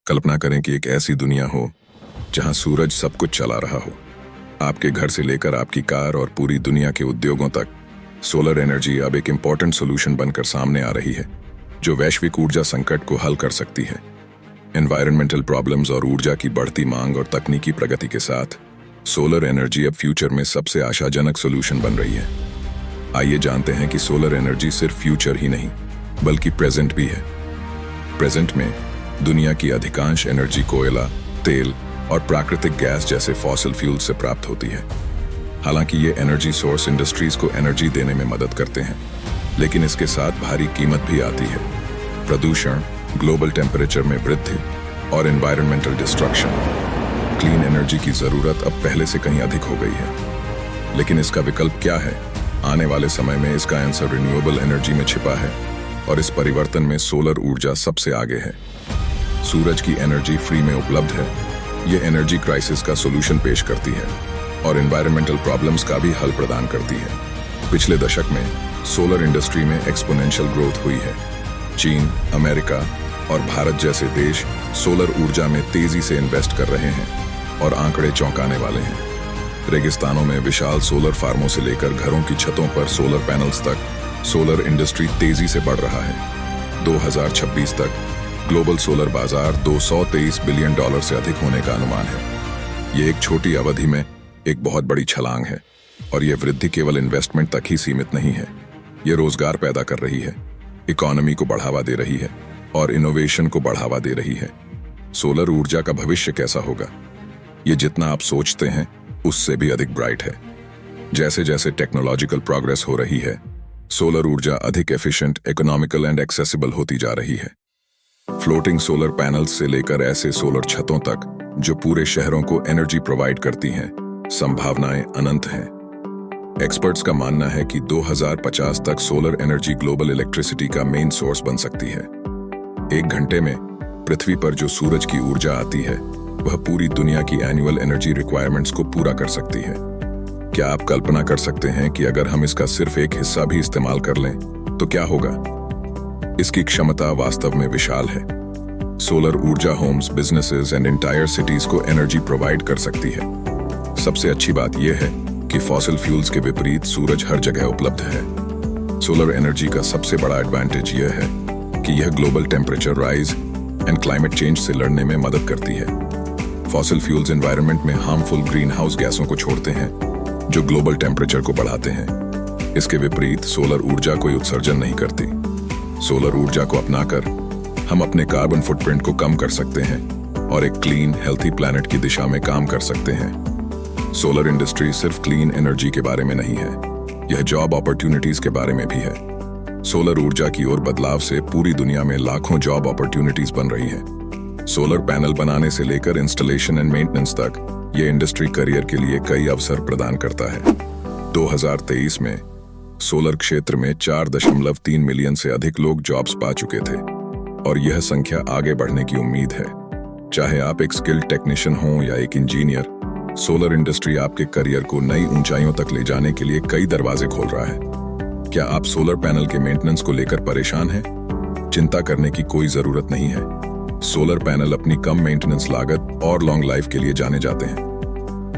कल्पना करें कि एक ऐसी दुनिया हो जहां सूरज सब कुछ चला रहा हो। आपके घर से लेकर आपकी कार और पूरी दुनिया के उद्योगों तक सोलर एनर्जी अब एक इम्पॉर्टेंट सोल्यूशन बनकर सामने आ रही है, जो वैश्विक ऊर्जा संकट को हल कर सकती है। एनवायरमेंटल प्रॉब्लम्स और ऊर्जा की बढ़ती मांग और तकनीकी प्रगति के साथ सोलर एनर्जी अब फ्यूचर में सबसे आशाजनक सोल्यूशन बन रही है। आइए जानते हैं कि सोलर एनर्जी सिर्फ फ्यूचर ही नहीं बल्कि प्रेजेंट भी है। प्रेजेंट में दुनिया की अधिकांश एनर्जी कोयला, तेल और प्राकृतिक गैस जैसे फॉसिल फ्यूल से प्राप्त होती है। हालांकि ये एनर्जी सोर्स इंडस्ट्रीज को एनर्जी देने में मदद करते हैं, लेकिन इसके साथ भारी कीमत भी आती है। प्रदूषण, ग्लोबल टेम्परेचर में वृद्धि और एनवायरमेंटल डिस्ट्रक्शन। क्लीन एनर्जी की जरूरत अब पहले से कहीं अधिक हो गई है, लेकिन इसका विकल्प क्या है? आने वाले समय में इसका आंसर रिन्यूएबल एनर्जी में छिपा है, और इस परिवर्तन में सोलर ऊर्जा सबसे आगे है। सूरज की एनर्जी फ्री में उपलब्ध है। ये एनर्जी क्राइसिस का सोल्यूशन पेश करती है और एनवायरमेंटल प्रॉब्लम्स का भी हल प्रदान करती है। पिछले दशक में सोलर इंडस्ट्री में एक्सपोनेंशियल ग्रोथ हुई है। चीन, अमेरिका और भारत जैसे देश सोलर ऊर्जा में तेजी से इन्वेस्ट कर रहे हैं और आंकड़े चौंकाने वाले हैं। रेगिस्तानों में विशाल सोलर फार्मों से लेकर घरों की छतों पर सोलर पैनल्स तक सोलर इंडस्ट्री तेजी से बढ़ रहा है। 2026 तक ग्लोबल सोलर बाजार $223 बिलियन से अधिक होने का अनुमान है। ये एक छोटी अवधि में एक बहुत बड़ी छलांग है, और यह वृद्धि केवल इन्वेस्टमेंट तक ही सीमित नहीं है। ये रोजगार पैदा कर रही है, इकोनॉमी को बढ़ावा दे रही है और इनोवेशन को बढ़ावा दे रही है। सोलर ऊर्जा का भविष्य कैसा होगा? ये जितना आप सोचते हैं उससे भी अधिक ब्राइट है। जैसे जैसे टेक्नोलॉजिकल प्रोग्रेस हो रही है, सोलर ऊर्जा अधिक एफिशिएंट, इकोनॉमिकल एंड एक्सेसिबल होती जा रही है। फ्लोटिंग सोलर पैनल्स से लेकर ऐसे सोलर छतों तक जो पूरे शहरों को एनर्जी प्रोवाइड करती हैं, संभावनाएं अनंत हैं। एक्सपर्ट्स का मानना है कि 2050 तक सोलर एनर्जी ग्लोबल इलेक्ट्रिसिटी का मेन सोर्स बन सकती है। एक घंटे में पृथ्वी पर जो सूरज की ऊर्जा आती है, वह पूरी दुनिया की एनुअल एनर्जी रिक्वायरमेंट्स को पूरा कर सकती है। क्या आप कल्पना कर सकते हैं कि अगर हम इसका सिर्फ एक हिस्सा भी इस्तेमाल कर लें तो क्या होगा? इसकी क्षमता वास्तव में विशाल है। सोलर ऊर्जा homes, businesses and entire cities को एनर्जी प्रोवाइड कर सकती है। सबसे अच्छी बात यह है कि फॉसिल फ्यूल्स के विपरीत सूरज हर जगह उपलब्ध है। सोलर एनर्जी का सबसे बड़ा एडवांटेज यह है कि यह global temperature rise and climate change से लड़ने में मदद करती है। फॉसिल फ्यूल्स एनवायरनमेंट में हार्मफुल ग्रीन हाउस गैसों को छोड़ते हैं, जो ग्लोबल टेम्परेचर को बढ़ाते हैं। इसके विपरीत सोलर ऊर्जा कोई उत्सर्जन नहीं करती। सोलर ऊर्जा को अपनाकर हम अपने कार्बन फुटप्रिंट को कम कर सकते हैं और एक क्लीन, हेल्थी प्लैनेट की दिशा में काम कर सकते हैं। सोलर इंडस्ट्री सिर्फ क्लीन एनर्जी के बारे में नहीं है, यह जॉब अपॉर्चुनिटीज के बारे में भी है। सोलर ऊर्जा की ओर बदलाव से पूरी दुनिया में लाखों जॉब अपॉर्चुनिटीज बन रही है। सोलर पैनल बनाने से लेकर इंस्टॉलेशन एंड मेंटेनेंस तक ये इंडस्ट्री करियर के लिए कई अवसर प्रदान करता है। 2023 में सोलर क्षेत्र में 4.3 मिलियन से अधिक लोग जॉब्स पा चुके थे, और यह संख्या आगे बढ़ने की उम्मीद है। चाहे आप एक स्किल्ड टेक्नीशियन हो या एक इंजीनियर, सोलर इंडस्ट्री आपके करियर को नई ऊंचाइयों तक ले जाने के लिए कई दरवाजे खोल रहा है। क्या आप सोलर पैनल के मेंटेनेंस को लेकर परेशान हैं? चिंता करने की कोई जरूरत नहीं है। सोलर पैनल अपनी कम मेंटेनेंस लागत और लॉन्ग लाइफ के लिए जाने जाते हैं।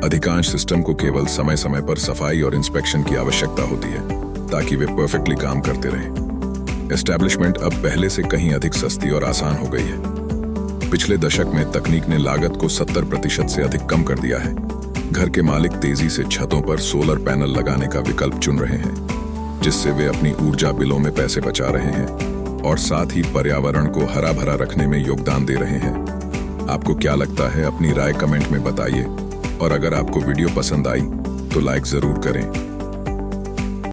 अधिकांश सिस्टम को केवल समय समय पर सफाई और इंस्पेक्शन की आवश्यकता होती है, ताकि वे परफेक्टली काम करते रहें। एस्टैब्लिशमेंट अब पहले से कहीं अधिक सस्ती और आसान हो गई है। पिछले दशक में तकनीक ने लागत को 70% से अधिक कम कर दिया है। घर के मालिक तेजी से छतों पर सोलर पैनल लगाने का विकल्प चुन रहे हैं, जिससे वे अपनी ऊर्जा बिलों में पैसे बचा रहे हैं और साथ ही पर्यावरण को हरा भरा रखने में योगदान दे रहे हैं। आपको क्या लगता है? अपनी राय कमेंट में बताइए, और अगर आपको वीडियो पसंद आई तो लाइक जरूर करें।